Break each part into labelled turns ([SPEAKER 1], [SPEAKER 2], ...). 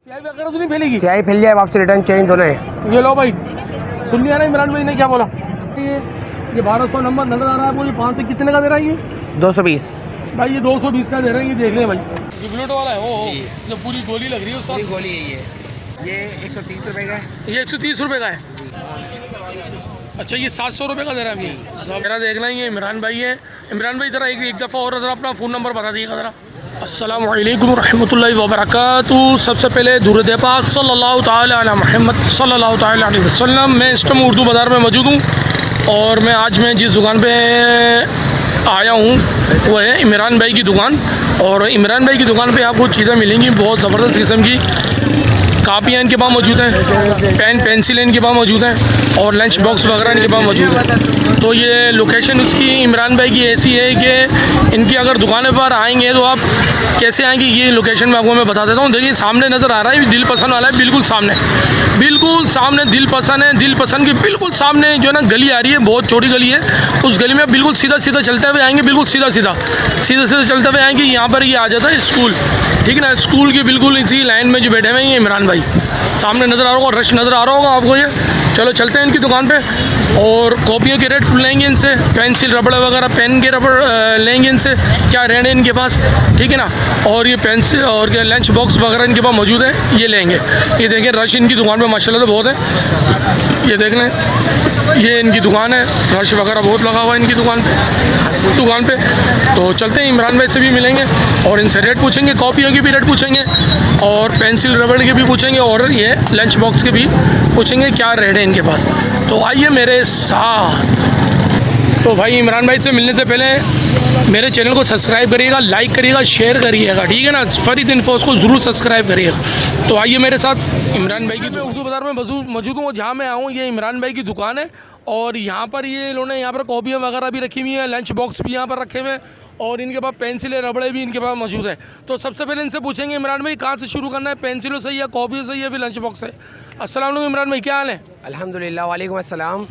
[SPEAKER 1] स्याही वगैरह तो नहीं फैलेगी?
[SPEAKER 2] स्याही फैल जाए, वापस रिटर्न चेंज दोनों है।
[SPEAKER 1] ये लो भाई, सुन लिया ना इमरान भाई ने क्या बोला? ये 1200 नंबर नजर आ रहा है आपको, ये 5 से कितने का दे रहा है ये?
[SPEAKER 2] 220
[SPEAKER 1] भाई ये 220 का दे रहे हैं, ये देख लें भाई। ये बुलेट वाला है वो जो पूरी गोली लग रही है उसका।
[SPEAKER 2] गोली है ये 130 रुपए का है।
[SPEAKER 1] ये 130 रुपये का है। अच्छा ये 700 रुपये का दे रहा है अभी। मेरा देखना ही है इमरान भाई है। इमरान भाई ज़रा एक दफ़ा और ज़रा अपना फ़ोन नंबर बता दीजिएगा ज़रा। अस्सलामु अलैकुम रहमतुल्लाहि व बरकातुहू। सबसे पहले दुरूद पाक सल्लल्लाहु ताला अला मुहम्मद सल्लल्लाहु ताला अलैहि वसल्लम। मैं इस टाइम उर्दू बाज़ार में मौजूद हूँ और मैं आज जिस दुकान पे आया हूँ वो है इमरान भाई की दुकान। और इमरान भाई की दुकान पे आपको चीज़ें मिलेंगी बहुत ज़बरदस्त किस्म की। कापियाँ इनके पास मौजूद हैं, पेन पेंसिल इनके पास मौजूद हैं और लंच बॉक्स वगैरह इनके पास मौजूद है। तो ये लोकेशन उसकी इमरान भाई की ऐसी है कि इनकी अगर दुकान पर आएंगे तो आप कैसे आएंगे ये लोकेशन में आपको मैं बता देता हूँ। देखिए सामने नज़र आ रहा है दिल पसंद वाला है, बिल्कुल सामने दिल पसंद है। दिल पसंद के बिल्कुल सामने जो है ना गली आ रही है, बहुत चौड़ी गली है। उस गली में बिल्कुल सीधा सीधा चलते हुए आएंगे, बिल्कुल सीधा सीधा चलते हुए आएंगे। यहाँ पर ये आ जाता है स्कूल, ठीक है ना। स्कूल के बिल्कुल इसी लाइन में जो बैठे हुए हैं ये इमरान भाई। सामने नज़र आ रहा होगा, रश नज़र आ रहा होगा आपको ये। चलो चलते हैं इनकी दुकान पे और कॉपियों के रेट लेंगे इनसे, पेंसिल रबड़ वगैरह पेन के रबड़ लेंगे इनसे, क्या रेट है इनके पास, ठीक है ना। और ये पेंसिल और क्या लंच बॉक्स वगैरह इनके पास मौजूद है, ये लेंगे। ये देखें रश इनकी दुकान पे माशाल्लाह से बहुत है। ये देख लें, ये इनकी दुकान है, रश वगैरह बहुत लगा हुआ है इनकी दुकान पे। तो चलते हैं इमरान भाई से भी मिलेंगे और इनसे रेट पूछेंगे, कॉपियों के भी रेट पूछेंगे और पेंसिल रबड़ के भी पूछेंगे और ये लंच बॉक्स के भी पूछेंगे क्या रेट है इनके पास। तो आइए मेरे साथ। तो भाई इमरान भाई से मिलने से पहले मेरे चैनल को सब्सक्राइब करिएगा, लाइक करिएगा, शेयर करिएगा, ठीक है ना। फरीद इन्फोस को ज़रूर सब्सक्राइब करिएगा। तो आइए मेरे साथ इमरान भाई की उर्दू बाज़ार में मौजूद हूँ। जहाँ मैं आऊँ ये इमरान भाई की दुकान है और यहाँ पर ये इन्होंने यहाँ पर कॉपियाँ वगैरह भी रखी हुई हैं, लंच बॉक्स भी यहाँ पर रखे हुए हैं और इनके पास पेंसिलें रबड़े भी इनके पास मौजूद है। तो सबसे पहले इनसे पूछेंगे इमरान भाई कहाँ से शुरू करना है, पेंसिलों से या कॉपियों से या फिर लंच बॉक्स से। अस्सलाम वालेकुम इमरान भाई, क्या हाल है?
[SPEAKER 2] अल्हम्दुलिल्लाह, वालेकुम अस्सलाम।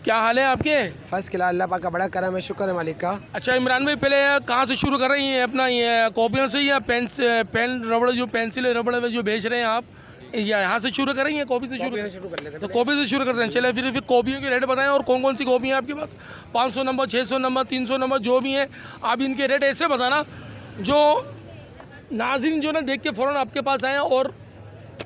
[SPEAKER 1] क्या हाल है आपके?
[SPEAKER 2] फर्स्ट क्लास, अल्लाह पाक का बड़ा करम है, शुक्र है मालिक का।
[SPEAKER 1] अच्छा इमरान भाई पहले कहाँ से शुरू कर रहे हैं अपना ये कॉपियों से या पेन रबड़ जो पेंसिल रबड़ जो बेच रहे हैं आप, या यहाँ से शुरू करेंगे कॉपी से शुरू
[SPEAKER 2] कर लेते हैं।
[SPEAKER 1] तो कॉपी से शुरू करते हैं। चले फिर कॉपियों के रेट बताएं और कौन कौन सी कॉपी हैं आपके पास। 500 नंबर, 600 नंबर, 300 नंबर जो भी हैं आप इनके रेट ऐसे बताना जो नाज़रीन जो ना देख के फ़ौरन आपके पास आएँ और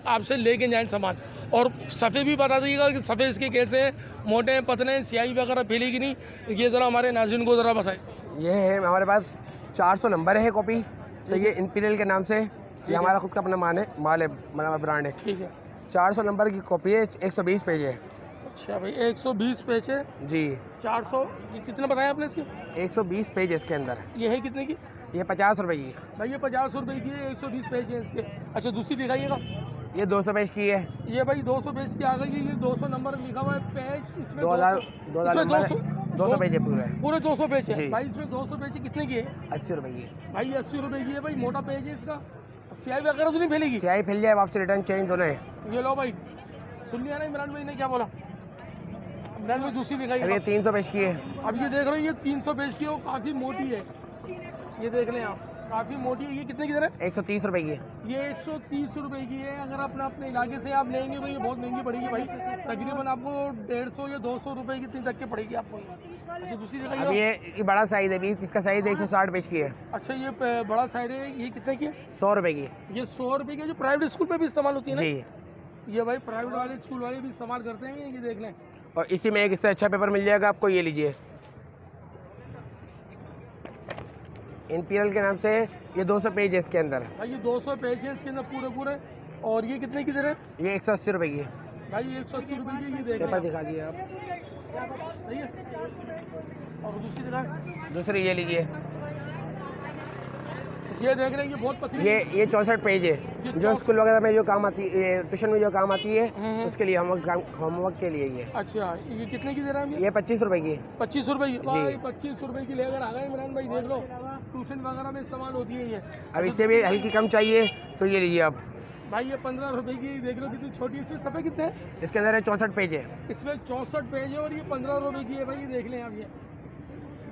[SPEAKER 1] आपसे लेके जाएँ सामान। और सफ़े भी बता दीजिएगा कि सफ़े इसके कैसे हैं, मोटे हैं, पतले हैं, स्याही वगैरह फैलेगी नहीं, ये ज़रा हमारे नाज़रीन को ज़रा बताएं।
[SPEAKER 2] ये है हमारे पास 400 नंबर है कॉपी सही है, इंपीरियल के नाम से। ये हमारा खुद का अपना माल है, ब्रांड है, ठीक है। 400 नंबर की कॉपी है, 120 पेज है।
[SPEAKER 1] अच्छा भाई 120 पेज है
[SPEAKER 2] जी।
[SPEAKER 1] 400 कितने बताया आपने इसके?
[SPEAKER 2] 120 पेज है इसके अंदर।
[SPEAKER 1] ये है कितने की?
[SPEAKER 2] ये 50 रुपए की।
[SPEAKER 1] भाई ये 50 रुपए की है, 120 पेज है इसके। अच्छा दूसरी दिखाइएगा।
[SPEAKER 2] ये 200 पेज की है।
[SPEAKER 1] ये भाई 200 पेज की आ गई है। ये 200 नंबर लिखा हुआ है पेज, इसमें
[SPEAKER 2] 200 पेज है
[SPEAKER 1] पूरे 200 पेज है भाई। इसमें 200 पेज कितने की है?
[SPEAKER 2] 80 रुपए की
[SPEAKER 1] भाई 80 रुपए की है भाई, मोटा पेज है इसका। स्याही वगैरह तो नहीं फैलेगी?
[SPEAKER 2] स्याही फैल जाए, वापस रिटर्न चेंज दोनों है।
[SPEAKER 1] ये लो भाई, सुन लिया ना इमरान भाई ने क्या बोला? इमरान भाई दूसरी दिखाइए।
[SPEAKER 2] ये 300 पेज की है।
[SPEAKER 1] अब ये देख रहे हो ये 300 पेज की है, वो काफ़ी मोटी है। ये देख लें आप, काफ़ी मोटी है। ये कितने की दर है?
[SPEAKER 2] 130 रुपए की है।
[SPEAKER 1] ये 130 रुपए की है। अगर अपने इलाके से आप लेंगे तो ये बहुत महंगी पड़ेगी भाई, तकरीबन आपको 150 या 200 रुपए की तक के पड़ेगी आपको। अच्छा दूसरी जगह
[SPEAKER 2] अब ये बड़ा साइज है, इसका साइज 160 पेज की है।
[SPEAKER 1] अच्छा ये बड़ा साइज है, ये कितने की है?
[SPEAKER 2] 100 रुपए की।
[SPEAKER 1] ये 100 रुपए की जो प्राइवेट स्कूल में भी इस्तेमाल होती है ना
[SPEAKER 2] जी।
[SPEAKER 1] ये भाई प्राइवेट वाले स्कूल वाले भी इस्तेमाल करते हैं, ये देख लें।
[SPEAKER 2] और इसी में एक इससे अच्छा पेपर मिल जाएगा आपको, ये लीजिए इंपीरियल के नाम से। ये 200 पेज है इसके अंदर।
[SPEAKER 1] भाई ये 200 पेज है इसके अंदर पूरे। और ये कितने की दर है?
[SPEAKER 2] ये 180 रुपए की है
[SPEAKER 1] भाई। ये 180 रुपए की। ये देख
[SPEAKER 2] पेपर दिखा दिए आप।
[SPEAKER 1] सही है। और दूसरी जगह
[SPEAKER 2] दूसरी ये लीजिए,
[SPEAKER 1] ये देख रहे हैं, ये बहुत पतली।
[SPEAKER 2] ये 64 पेज है, जो स्कूल वगैरह में जो काम आती है, ट्यूशन में जो काम आती है उसके लिए, होमवर्क के लिए ये।
[SPEAKER 1] अच्छा ये कितने की दे रहे हैं?
[SPEAKER 2] ये 25 रुपए की।
[SPEAKER 1] 25 रुपए की भाई, 25 रुपए की लेकर आ गए इमरान भाई। देख लो ट्यूशन वगैरह में इस्तेमाल होती है ये।
[SPEAKER 2] अब इससे भी हल्की कम चाहिए तो ये लीजिए आप
[SPEAKER 1] भाई। ये 15 रुपए की, देख लो कितनी छोटी। इसमें सफ़े कितने हैं?
[SPEAKER 2] इसके अंदर 64 पेज है।
[SPEAKER 1] इसमें 64 पेज है और ये 15 रुपए की है भाई। ये देख लें आप,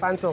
[SPEAKER 2] 500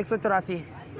[SPEAKER 2] 184.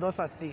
[SPEAKER 2] 280.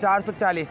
[SPEAKER 2] 440.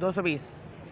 [SPEAKER 2] 220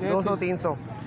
[SPEAKER 2] 200 300.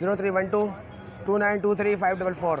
[SPEAKER 2] 0312 2923 544.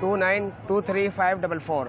[SPEAKER 2] 2923 544.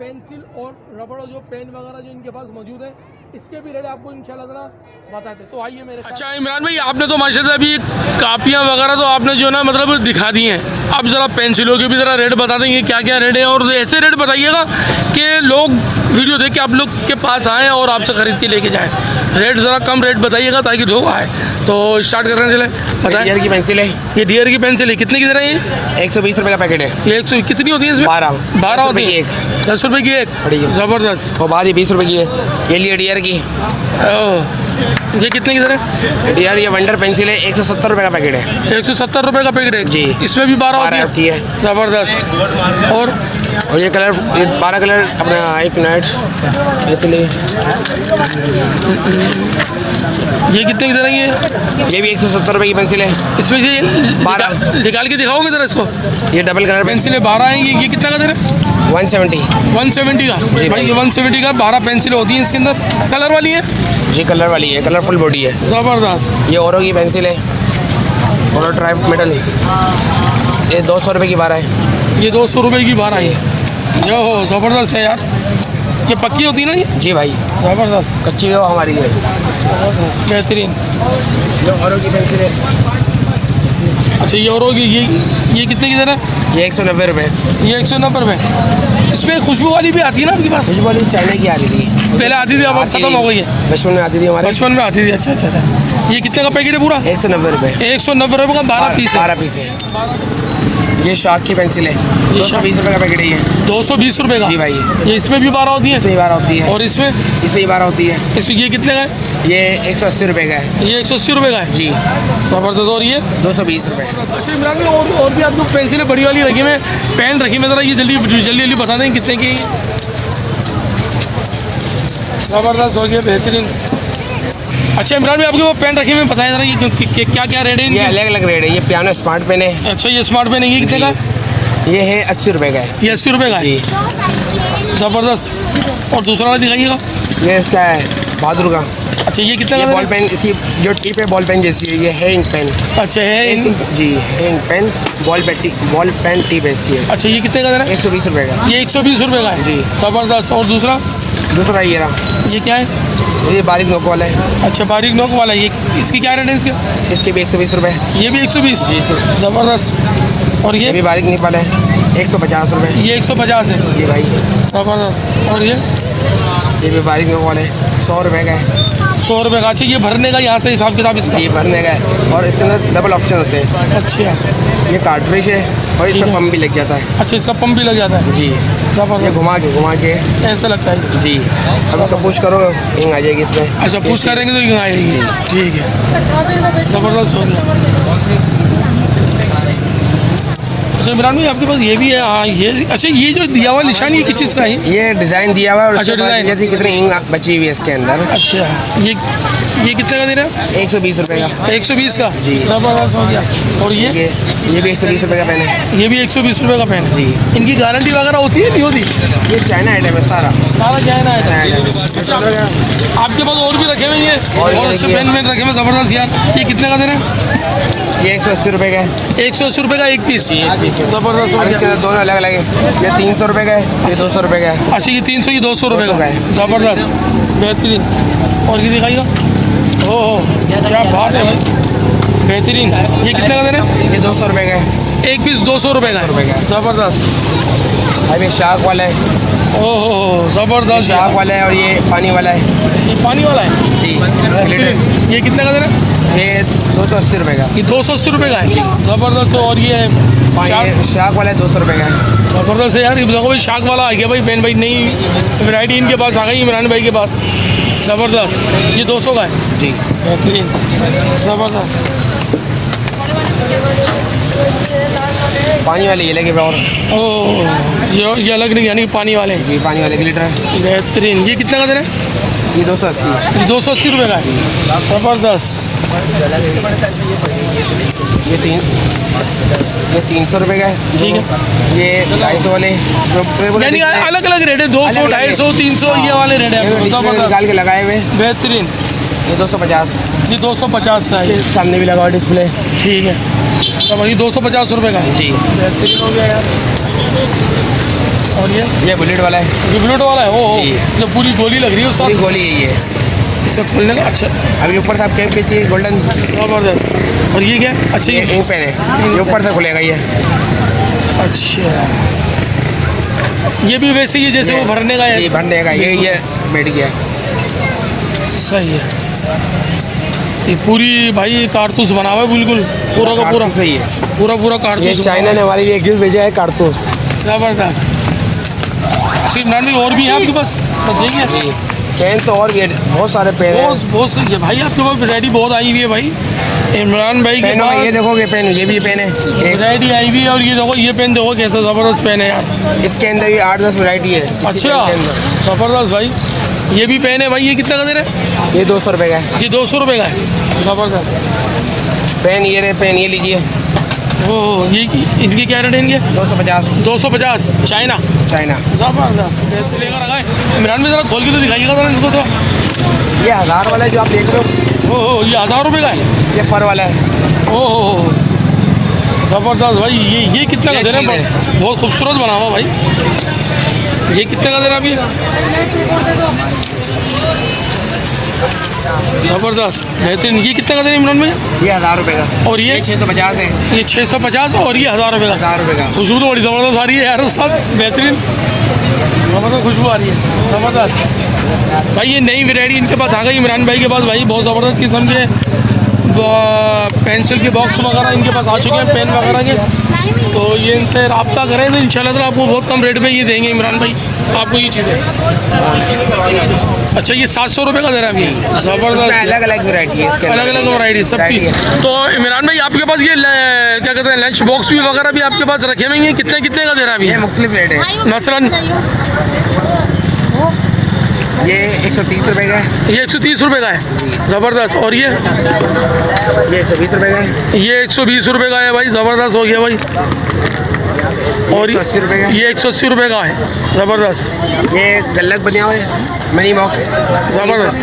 [SPEAKER 1] पेंसिल और रबड़ जो पेन वगैरह जो इनके पास मौजूद है, इसके भी रेट आपको इंशाल्लाह ताला बताते। तो आइए मेरे साथ। अच्छा इमरान भाई, आपने तो माशाल्लाह अभी कापियाँ वगैरह तो आपने जो ना मतलब दिखा दी हैं, अब ज़रा पेंसिलों के भी ज़रा रेट बता देंगे क्या क्या रेट है, और ऐसे रेट बताइएगा कि लोग वीडियो देख के आप लोग के पास आएँ और आपसे ख़रीद के लेके जाएँ। रेट ज़रा कम रेट बताइएगा ताकि लोग आए। तो स्टार्ट करने चले, बताएं।
[SPEAKER 2] डियर की पेंसिल है,
[SPEAKER 1] ये डियर की पेंसिल है, कितने की दे रहे हैं?
[SPEAKER 2] 120 रुपये का पैकेट है।
[SPEAKER 1] ये 100 कितनी होती है इसमें? 12 होती है। 10 रुपये की एक, ज़बरदस्त।
[SPEAKER 2] और बाहर ये 20 रुपये की है। ये लिए डियर की,
[SPEAKER 1] ये कितने की दे रहे हैं?
[SPEAKER 2] डियर ये वंडर पेंसिल है, 170 रुपये का पैकेट है।
[SPEAKER 1] 170 रुपये का पैकेट है
[SPEAKER 2] जी।
[SPEAKER 1] इसमें भी 12
[SPEAKER 2] होती है।
[SPEAKER 1] ज़बरदस्त। और
[SPEAKER 2] ये कलर, ये 12 कलर अपना, एक मिनट, इसलिए
[SPEAKER 1] ये कितने की दे रही है?
[SPEAKER 2] ये भी 170 रुपये की पेंसिल है।
[SPEAKER 1] इसमें ये
[SPEAKER 2] 12
[SPEAKER 1] निकाल के दिखाओगे ज़रा इसको।
[SPEAKER 2] ये डबल कलर
[SPEAKER 1] पेंसिल है 12 हैं। ये कितना का दे रहे हैं?
[SPEAKER 2] 170
[SPEAKER 1] का भाई, ये 170 का 12 पेंसिल होती हैं इसके अंदर। कलर वाली है
[SPEAKER 2] जी, कलर वाली है, कलरफुल बॉडी है।
[SPEAKER 1] ज़बरदस्त।
[SPEAKER 2] ये औरों की पेंसिल है, औरो ट्राइब मेटल, ये 200 रुपये की 12 है।
[SPEAKER 1] ये 200 रुपये की 12 है। जो हो ज़बरदस्त है यार। ये पक्की होती है ना ये?
[SPEAKER 2] जी भाई,
[SPEAKER 1] ज़बरदस्त।
[SPEAKER 2] कच्ची हो हमारी है,
[SPEAKER 1] बेहतरीन।
[SPEAKER 2] ये औरों की पेंसिल है।
[SPEAKER 1] अच्छा ये औरों की, ये कितने की दे रहा है?
[SPEAKER 2] ये 190 रुपये।
[SPEAKER 1] ये 190 रुपये। इसमें खुशबू वाली भी आती है ना आपके पास?
[SPEAKER 2] खुशबू वाली चाइना की आ रही थी,
[SPEAKER 1] पहले आती थी, अब खत्म हो गई है।
[SPEAKER 2] बचपन में आती थी हमारे,
[SPEAKER 1] बचपन में आती थी। अच्छा अच्छा अच्छा। ये कितने का पैकेट है पूरा?
[SPEAKER 2] 190 रुपये।
[SPEAKER 1] 190 रुपये का 12 पीस है।
[SPEAKER 2] 12 पीस है। ये शार्क की पेंसिल है, 220 रुपये का पैकेट है ये।
[SPEAKER 1] 220 रुपये का?
[SPEAKER 2] जी भाई।
[SPEAKER 1] ये इसमें भी 12 होती है?
[SPEAKER 2] इसमें 12 होती है।
[SPEAKER 1] और इसमें?
[SPEAKER 2] इसमें भी 12 होती है।
[SPEAKER 1] इसमें ये कितने का है?
[SPEAKER 2] ये 180 रुपये का है।
[SPEAKER 1] ये 180 रुपये का है
[SPEAKER 2] जी।
[SPEAKER 1] ज़बरदस्त। और ये
[SPEAKER 2] 220 रुपये।
[SPEAKER 1] अच्छा इमरान भाई, और भी आपको पेंसिलें बड़ी वाली रखी में, पेन रखी में, ज़रा ये जल्दी जल्दी बता दें कितने की? ज़बरदस्त हो गया, बेहतरीन। अच्छा इमरान भाई, आपके वो पेन रखी में बताया ज़रा ये क्या क्या रेट है?
[SPEAKER 2] ये अलग अलग रेट है। ये पियानो स्मार्ट पेन है।
[SPEAKER 1] अच्छा ये स्मार्ट पेन है, ये कितने का?
[SPEAKER 2] ये है 80 रुपये का है।
[SPEAKER 1] ये 80 रुपये का है।
[SPEAKER 2] जी।
[SPEAKER 1] ज़बरदस्त। और दूसरा वाला दिखाइएगा।
[SPEAKER 2] ये इसका है बहादुर का।
[SPEAKER 1] अच्छा ये कितने
[SPEAKER 2] ये
[SPEAKER 1] का?
[SPEAKER 2] बॉल पेन, इसी जो टिप है बॉल पेन जैसी है, ये है इंक पेन।
[SPEAKER 1] अच्छा है
[SPEAKER 2] जी, है ink pen, ball pen tip है इसकी है।
[SPEAKER 1] अच्छा ये कितने का दे रहा है?
[SPEAKER 2] 120 रुपये का।
[SPEAKER 1] ये 120 रुपये का है।
[SPEAKER 2] जी।
[SPEAKER 1] ज़बरदस्त। और दूसरा
[SPEAKER 2] दूसरा ये रहा,
[SPEAKER 1] ये क्या है?
[SPEAKER 2] ये बारीक नोक वाला है।
[SPEAKER 1] अच्छा बारीक नोक वाला, ये इसकी क्या रेट है इसके?
[SPEAKER 2] इसके भी 120 रुपये।
[SPEAKER 1] ये भी 120?
[SPEAKER 2] जी सर।
[SPEAKER 1] ज़बरदस्त। और
[SPEAKER 2] ये
[SPEAKER 1] ये
[SPEAKER 2] भी बारीक निप वाला है, 150 रुपये।
[SPEAKER 1] ये 150 है।
[SPEAKER 2] जी भाई।
[SPEAKER 1] ज़बरदस्त। और
[SPEAKER 2] ये भी बारीक नोक वाला है, 100 रुपये का है।
[SPEAKER 1] 100 रुपये का। अच्छा ये भरने का यहाँ से हिसाब किताब इसका?
[SPEAKER 2] जी, भरने का है, और इसके अंदर डबल ऑप्शन होते हैं।
[SPEAKER 1] अच्छा
[SPEAKER 2] ये कार्ट्रिज है, और
[SPEAKER 1] ठीक
[SPEAKER 2] इसमें
[SPEAKER 1] है।
[SPEAKER 2] पंप भी लग जाता है।
[SPEAKER 1] अच्छा इसका पंप भी लग जाता है?
[SPEAKER 2] जी। ये
[SPEAKER 1] ज़बरदस्त।
[SPEAKER 2] घुमा के
[SPEAKER 1] ऐसा लगता है?
[SPEAKER 2] जी। अब इसको पुश करो, हिंग आ जाएगी इसमें।
[SPEAKER 1] अच्छा पुश करेंगे तो यहाँ आएगी। ठीक है, ज़बरदस्त हो गया। अच्छा इमरान भाई, आपके पास ये भी है? हाँ ये। अच्छा ये जो दिया हुआ निशान, ये किस चीज़ का है?
[SPEAKER 2] ये डिज़ाइन दिया हुआ है, और
[SPEAKER 1] अच्छा,
[SPEAKER 2] उसके बाद
[SPEAKER 1] डिज़ाइन।
[SPEAKER 2] ये थी कितनी हिंग बची हुई है इसके अंदर।
[SPEAKER 1] अच्छा ये कितने का दे रहे हैं?
[SPEAKER 2] 120 रुपये का।
[SPEAKER 1] 120 का?
[SPEAKER 2] जी।
[SPEAKER 1] ज़बरदस्त हो गया। और ये
[SPEAKER 2] ये भी 120 रुपये का पेन है।
[SPEAKER 1] ये भी 120 रुपये का पेन है।
[SPEAKER 2] जी।
[SPEAKER 1] इनकी गारंटी वगैरह होती है नहीं होती?
[SPEAKER 2] ये चाइना आइटम है सारा।
[SPEAKER 1] सारा चाइना है।
[SPEAKER 2] चाइना
[SPEAKER 1] आपके पास और भी रखे हुए हैं?
[SPEAKER 2] और
[SPEAKER 1] बहुत अच्छे
[SPEAKER 2] देखिए।
[SPEAKER 1] पेन रखे हुए, ज़बरदस्त यार। ये कितने का दे रहे हैं?
[SPEAKER 2] ये 180 रुपये का है।
[SPEAKER 1] 180 रुपये का एक पीस?
[SPEAKER 2] एक पीस है।
[SPEAKER 1] ज़बरदस्त हो
[SPEAKER 2] और इसके
[SPEAKER 1] गया।
[SPEAKER 2] अंदर दोनों अलग अलग है। ये 300 रुपये का है, ये 200 रुपये का है।
[SPEAKER 1] अच्छा ये 300, ये 200 रुपये
[SPEAKER 2] 200
[SPEAKER 1] का
[SPEAKER 2] का है।
[SPEAKER 1] ज़बरदस्त, बेहतरीन। और ये दिखाइएगा। ओह क्या बात है भाई, बेहतरीन। ये कितने का दे रहे हैं?
[SPEAKER 2] ये 200 रुपये का है।
[SPEAKER 1] एक पीस 200 रुपये का
[SPEAKER 2] रुपये का
[SPEAKER 1] है।
[SPEAKER 2] है।
[SPEAKER 1] ज़बरदस्त।
[SPEAKER 2] भाई ये शार्क वाला है।
[SPEAKER 1] ओह ज़बरदस्त।
[SPEAKER 2] शार्क वाला है, और ये पानी वाला है।
[SPEAKER 1] ये पानी वाला है?
[SPEAKER 2] जी।
[SPEAKER 1] बेहतरीन। ये कितने का दे रहे हैं?
[SPEAKER 2] ये 280 रुपये का।
[SPEAKER 1] ये 280 रुपये का है। ज़बरदस्त। और ये
[SPEAKER 2] शार्क वाला है, 200 रुपये का है।
[SPEAKER 1] ज़बरदस्त है यार। ये देखो भाई, शार्क वाला आ गया भाई, पेन भाई नई वैरायटी इनके पास आ गई, इमरान भाई के पास। ज़बरदस्त। ये 200 का है?
[SPEAKER 2] जी।
[SPEAKER 1] बेहतरीन, ज़बरदस्त।
[SPEAKER 2] पानी वाले ये लगे हुए, और
[SPEAKER 1] ओह ये अलग नहीं, यानी पानी वाले हैं।
[SPEAKER 2] जी पानी वाले ग्लिटर है।
[SPEAKER 1] बेहतरीन। ये कितने का दे रहे हैं?
[SPEAKER 2] ये 280।
[SPEAKER 1] ये 280 रुपये का है। ज़बरदस्त।
[SPEAKER 2] ये 300 रुपये का है।
[SPEAKER 1] ठीक है।
[SPEAKER 2] ये 250 वाले,
[SPEAKER 1] यानी अलग अलग रेट है, 200, 250, 300 ये वाले रेट है। ज़बरदस्त,
[SPEAKER 2] निकाल के लगाए हुए।
[SPEAKER 1] बेहतरीन।
[SPEAKER 2] ये 250।
[SPEAKER 1] ये 250 का है।
[SPEAKER 2] सामने भी लगा हुआ डिस्प्ले।
[SPEAKER 1] ठीक है। तो ये 250 रुपये का है।
[SPEAKER 2] जी।
[SPEAKER 1] बेहतरीन हो गया यार। और
[SPEAKER 2] ये बुलेट वाला है,
[SPEAKER 1] ये बुलेट वाला है, ओ
[SPEAKER 2] जी।
[SPEAKER 1] जो पूरी गोली लग रही है उस
[SPEAKER 2] पूरी गोली है ये।
[SPEAKER 1] इसे खोलने का, अच्छा
[SPEAKER 2] अभी ऊपर से आप कैप खींचिए गोल्डन,
[SPEAKER 1] जबरदस्त। और ये क्या है? अच्छा
[SPEAKER 2] ये
[SPEAKER 1] ये
[SPEAKER 2] इंक पेन है, ये ऊपर से खुलेगा ये।
[SPEAKER 1] अच्छा ये भी वैसे ही है जैसे वो भरने का
[SPEAKER 2] जी
[SPEAKER 1] है।
[SPEAKER 2] भरने का ये बैठ गया।
[SPEAKER 1] सही है। ये पूरी भाई कारतूस बना हुआ है बिल्कुल पूरा का पूरा,
[SPEAKER 2] सही है।
[SPEAKER 1] पूरा
[SPEAKER 2] ये
[SPEAKER 1] कारतूस
[SPEAKER 2] चाइना ने हमारे लिए गिफ्ट भेजा है कारतूस।
[SPEAKER 1] ज़बरदस्त। सिर्फ इमरान भाई और भी हैं आपके पास? बताइए।
[SPEAKER 2] जी पेन तो और भी है, बहुत सारे पेन है।
[SPEAKER 1] बहुत सही है भाई, आपके पास वैरायटी बहुत आई हुई है भाई इमरान भाई के
[SPEAKER 2] पेनों में ये
[SPEAKER 1] पास।
[SPEAKER 2] देखोगे पेन, ये भी पेन है एक,
[SPEAKER 1] वैरायटी आई हुई है। और ये देखो ये पेन देखो कैसा ज़बरदस्त पेन है यार।
[SPEAKER 2] इसके अंदर भी 8-10 वैरायटी है इसी
[SPEAKER 1] अच्छा
[SPEAKER 2] पेन के अंदर।
[SPEAKER 1] ज़बरदस्त भाई। ये भी पेन है भाई, ये कितना का दे रहे हैं?
[SPEAKER 2] ये 200 रुपये का है
[SPEAKER 1] ये 200 रुपये का है। ज़बरदस्त।
[SPEAKER 2] पेन। ये रहे पेन, ये लीजिए
[SPEAKER 1] ओ ये इनके क्या रेट है इनके?
[SPEAKER 2] 250
[SPEAKER 1] 250 चाइना।
[SPEAKER 2] चाइना।
[SPEAKER 1] ज़बरदस्त लेकर रखा है। इमरान भाई ज़रा खोल के तो दिखाइएगा ज़रा इसको तो।
[SPEAKER 2] ये 1000 वाला है जो आप देख रहे हो,
[SPEAKER 1] ओह ये 1000 रुपये का है।
[SPEAKER 2] ये फर वाला है।
[SPEAKER 1] ओह ज़बरदस्त भाई। ये कितना का दे रहे
[SPEAKER 2] ये
[SPEAKER 1] हैं? बहुत खूबसूरत बना हुआ भाई। ये कितने का दे रहा है अभी? ज़बरदस्त बेहतरीन। ये कितने का दे रहे हैं इमरान भाई?
[SPEAKER 2] ये 1000 रुपये का।
[SPEAKER 1] और ये
[SPEAKER 2] 650 है।
[SPEAKER 1] ये 650 और ये 1000 रुपये का।
[SPEAKER 2] 1000 रुपये का।
[SPEAKER 1] खुशबू तो बड़ी ज़बरदस्त आ रही है यार, सब बेहतरीन ज़बरदस्त खुशबू आ रही है। ज़बरदस्त भाई। ये नई वैरायटी इनके पास आ गई इमरान भाई के पास भाई। बहुत ज़बरदस्त किस्म के पेंसिल के बॉक्स वगैरह इनके पास आ चुके हैं, पेन वगैरह के। तो ये इनसे रब्ता करें तो इंशाल्लाह ताला आपको बहुत कम रेट पे ये देंगे इमरान भाई आपको ये चीज़ें। अच्छा ये 700 रुपये का दे रहा है अभी। ज़बरदस्त।
[SPEAKER 2] अलग अलग वैरायटी है इसके अंदर।
[SPEAKER 1] अलग अलग वैरायटी सबकी। तो इमरान भाई आपके पास ये क्या कहते हैं लंच बॉक्स भी वगैरह भी आपके पास रखे हुए हैं? कितने कितने का दे रहा है
[SPEAKER 2] ये
[SPEAKER 1] अभी?
[SPEAKER 2] मुख्तलिफ रेट है।
[SPEAKER 1] मसलन
[SPEAKER 2] ये 130 रुपये का है।
[SPEAKER 1] ये 130 रुपये का है। ज़बरदस्त। और ये
[SPEAKER 2] 120 रुपये का है।
[SPEAKER 1] ये 120 रुपये का है भाई। ज़बरदस्त हो गया भाई। और
[SPEAKER 2] 180 रुपये का।
[SPEAKER 1] ये 180 रुपये का है। ज़बरदस्त।
[SPEAKER 2] ये गल्लक बना हुआ है मनी बॉक्स।
[SPEAKER 1] ज़बरदस्त।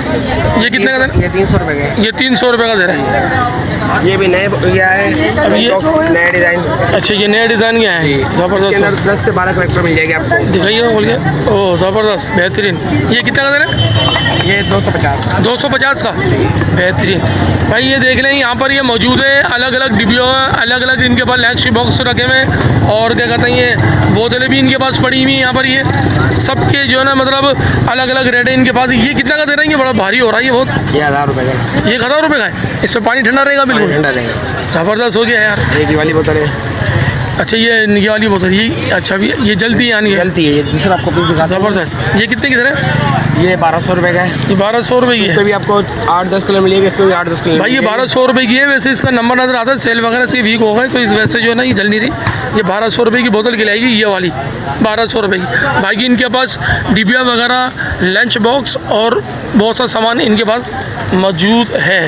[SPEAKER 1] ये कितने का दे?
[SPEAKER 2] ये 300 रुपये का है।
[SPEAKER 1] ये 300 रुपये का दे रहा है।
[SPEAKER 2] ये भी नए ये है,
[SPEAKER 1] अब ये
[SPEAKER 2] नया डिज़ाइन।
[SPEAKER 1] अच्छा ये नया डिज़ाइन क्या है?
[SPEAKER 2] इसके
[SPEAKER 1] ज़बरदस्त।
[SPEAKER 2] अंदर 10 से 12 करेक्टर मिल जाएगी आपको।
[SPEAKER 1] दिखाइए बोल के। ओह ज़बरदस्त बेहतरीन। ये कितना का दे रहे हैं?
[SPEAKER 2] ये 250।
[SPEAKER 1] 250 का। बेहतरीन भाई। ये देख लें यहाँ पर ये मौजूद है अलग अलग डिब्बियों में, अलग अलग इनके पास लंच बॉक्स रखे हुए हैं। और क्या कहते हैं ये बोतलें भी इनके पास पड़ी हुई हैं यहाँ पर। ये सबके जो है ना मतलब अलग अलग रेट है इनके पास। ये कितना का दे रहे हैं? ये बड़ा भारी हो रहा है ये बहुत।
[SPEAKER 2] ये 1000 रुपये का है।
[SPEAKER 1] ये 1000 रुपये का है। इससे पानी ठंडा रहेगा बिल्कुल?
[SPEAKER 2] ठंडा रहेगा।
[SPEAKER 1] ज़बरदस्त हो गया यार।
[SPEAKER 2] ये वाली बोतल है।
[SPEAKER 1] अच्छा ये वाली बोतल ये अच्छा भी ये जलती है यानी है?
[SPEAKER 2] चलती है। ये दूसरा आपको पीस दिखाता हूँ।
[SPEAKER 1] ज़बरदस्त। ये कितने की दे रहे हैं?
[SPEAKER 2] ये 1200 रुपये का है।
[SPEAKER 1] ये 1200 रुपये की
[SPEAKER 2] इस
[SPEAKER 1] है
[SPEAKER 2] पे भी आपको 8-10 किलो मिलेगी। इसमें भी 8-10 किलो
[SPEAKER 1] भाई। ये 1200 रुपये की है। वैसे इसका नंबर नज़र आता है, सेल वगैरह से वीक हो गए तो इस वजह से जो है ना ये जल नहीं रही। ये 1200 रुपये की बोतल खिलाएगी ये वाली 1200 रुपये की। बाकी इनके पास डिबिया वगैरह लंच बॉक्स और बहुत सा सामान इनके पास मौजूद है।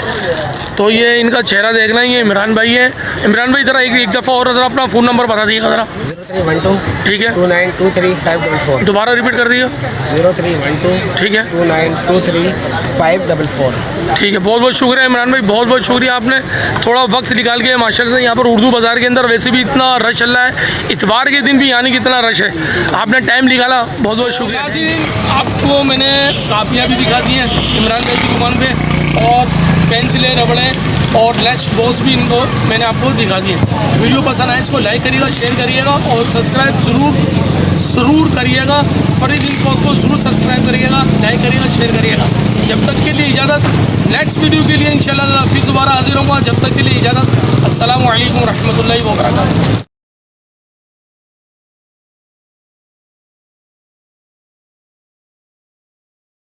[SPEAKER 1] तो ये इनका चेहरा देखना ही है। इमरान भाई है। इमरान भाई ज़रा एक दफ़ा और ज़रा अपना फ़ोन नंबर बता दीजिएगा ज़रा।
[SPEAKER 2] 0312
[SPEAKER 1] ठीक है
[SPEAKER 2] 2923
[SPEAKER 1] दोबारा रिपीट कर दीजिए।
[SPEAKER 2] 544
[SPEAKER 1] ठीक है
[SPEAKER 2] 2923 544।
[SPEAKER 1] ठीक है। बहुत बहुत शुक्रिया इमरान भाई, बहुत बहुत शुक्रिया। आपने थोड़ा वक्त निकाल के माशाल्लाह से यहाँ पर उर्दू बाज़ार के अंदर वैसे भी इतना रश चल रहा है, इतवार के दिन भी यानी कि इतना रश है, आपने टाइम निकाला, बहुत बहुत शुक्रिया जी। आपको मैंने कापियाँ भी दिखा दी हैं इमरान भाई की दुकान पे, और पेंसिलें, रबड़ें और लंच बॉक्स भी इनको मैंने आपको दिखा दिए। वीडियो पसंद आए इसको लाइक करिएगा, शेयर करिएगा और सब्सक्राइब ज़रूर करिएगा। फरीद इन्फोस को ज़रूर सब्सक्राइब करिएगा, लाइक करिएगा, शेयर करिएगा। जब तक के लिए इजाज़त, नेक्स्ट वीडियो के लिए इंशाल्लाह फिर दोबारा हाजिर होऊंगा। जब तक के लिए इजाज़त। अस्सलामु अलैकुम रहमतुल्लाहि व बरकातहू।